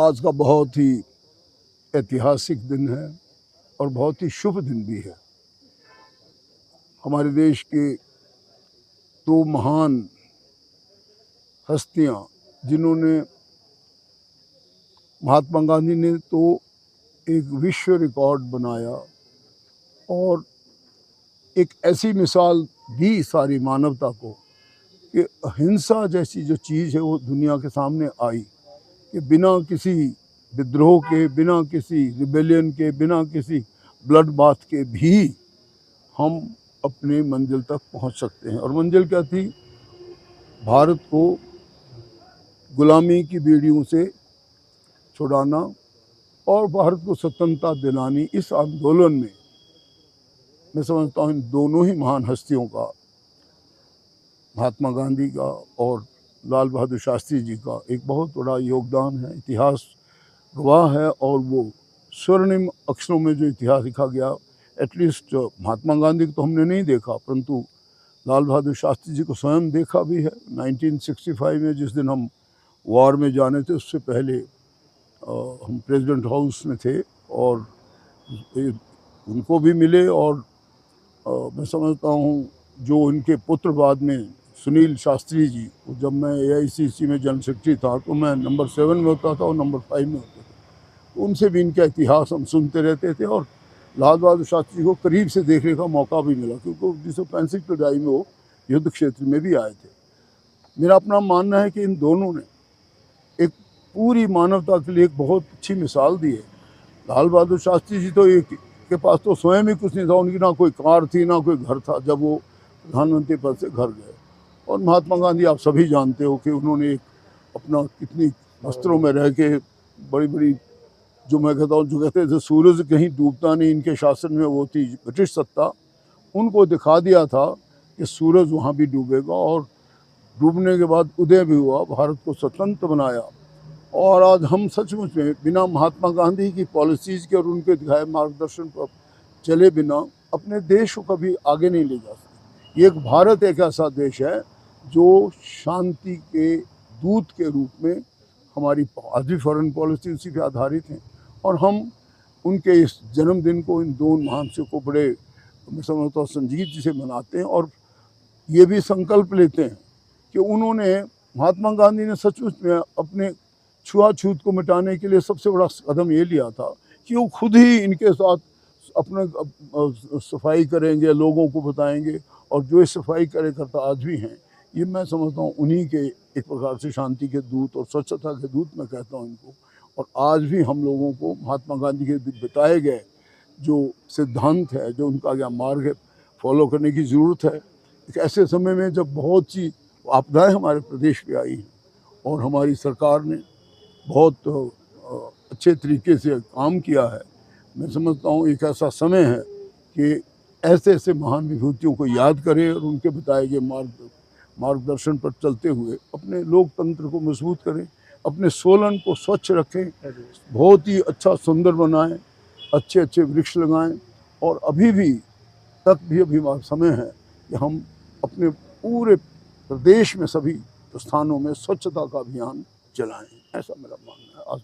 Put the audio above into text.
आज का बहुत ही ऐतिहासिक दिन है और बहुत ही शुभ दिन भी है। हमारे देश के दो महान हस्तियां, जिन्होंने, महात्मा गांधी ने तो एक विश्व रिकॉर्ड बनाया और एक ऐसी मिसाल दी सारी मानवता को कि अहिंसा जैसी जो चीज़ है वो दुनिया के सामने आई कि बिना किसी विद्रोह के, बिना किसी रिबेलियन के, बिना किसी ब्लड बाथ के भी हम अपने मंजिल तक पहुंच सकते हैं। और मंजिल क्या थी? भारत को गुलामी की बेड़ियों से छुड़ाना और भारत को स्वतंत्रता दिलानी। इस आंदोलन में मैं समझता हूँ इन दोनों ही महान हस्तियों का, महात्मा गांधी का और लाल बहादुर शास्त्री जी का, एक बहुत बड़ा योगदान है। इतिहास गवाह है और वो स्वर्णिम अक्षरों में जो इतिहास लिखा गया, एटलीस्ट महात्मा गांधी को तो हमने नहीं देखा, परंतु लाल बहादुर शास्त्री जी को स्वयं देखा भी है। 1965 में जिस दिन हम वॉर में जाने थे, उससे पहले हम प्रेसिडेंट हाउस में थे और उनको भी मिले। और मैं समझता हूँ जो इनके पुत्र बाद में सुनील शास्त्री जी, जब मैं AICC में जनरल सेक्रेटरी था तो मैं नंबर 7 में होता था और नंबर 5 में होता था, तो उनसे भी इनका इतिहास हम सुनते रहते थे और लाल बहादुर शास्त्री जी को करीब से देखने का मौका भी मिला, क्योंकि 1965 की लड़ाई में वो युद्ध क्षेत्र में भी आए थे। मेरा अपना मानना है कि इन दोनों ने एक पूरी मानवता के लिए एक बहुत अच्छी मिसाल दी है। लाल बहादुर शास्त्री जी तो एक के पास तो स्वयं ही कुछ नहीं था, उनकी ना कोई कार थी ना कोई घर था जब वो प्रधानमंत्री पद से घर गए। और महात्मा गांधी आप सभी जानते हो कि उन्होंने एक अपना कितनी वस्त्रों में रह के बड़ी बड़ी, जो मैं कहता हूँ, जो कहते थे सूरज कहीं डूबता नहीं, इनके शासन में वो थी ब्रिटिश सत्ता, उनको दिखा दिया था कि सूरज वहाँ भी डूबेगा और डूबने के बाद उदय भी हुआ, भारत को स्वतंत्र बनाया। और आज हम सचमुच में बिना महात्मा गांधी की पॉलिसीज़ के और उनके दिखाए मार्गदर्शन पर चले बिना अपने देश को कभी आगे नहीं ले जा सकते। ये एक भारत एक ऐसा देश है जो शांति के दूत के रूप में, हमारी आज भी फॉरेन पॉलिसी उसी पे आधारित है और हम उनके इस जन्मदिन को, इन दो महान को बड़े, मैं समझता हूँ, संजीदगी से मनाते हैं और ये भी संकल्प लेते हैं कि उन्होंने, महात्मा गांधी ने सचमुच में अपने छुआछूत को मिटाने के लिए सबसे बड़ा कदम ये लिया था कि वो खुद ही इनके साथ अपने सफाई करेंगे, लोगों को बताएंगे। और जो इस सफाई कार्यकर्ता आज भी हैं, ये मैं समझता हूँ उन्हीं के एक प्रकार से शांति के दूत और स्वच्छता के दूत मैं कहता हूँ इनको। और आज भी हम लोगों को महात्मा गांधी के बताए गए जो सिद्धांत है, जो उनका क्या मार्ग है, फॉलो करने की ज़रूरत है। एक ऐसे समय में जब बहुत सी आपदाएं हमारे प्रदेश पे आई हैं और हमारी सरकार ने बहुत अच्छे तरीके से काम किया है, मैं समझता हूँ एक ऐसा समय है कि ऐसे ऐसे महान विभूतियों को याद करें और उनके बताए गए मार्गदर्शन पर चलते हुए अपने लोकतंत्र को मजबूत करें, अपने सोलन को स्वच्छ रखें, बहुत ही अच्छा सुंदर बनाएं, अच्छे अच्छे वृक्ष लगाएं। और अभी समय है कि हम अपने पूरे प्रदेश में सभी स्थानों में स्वच्छता का अभियान चलाएं। ऐसा मेरा मानना है। आज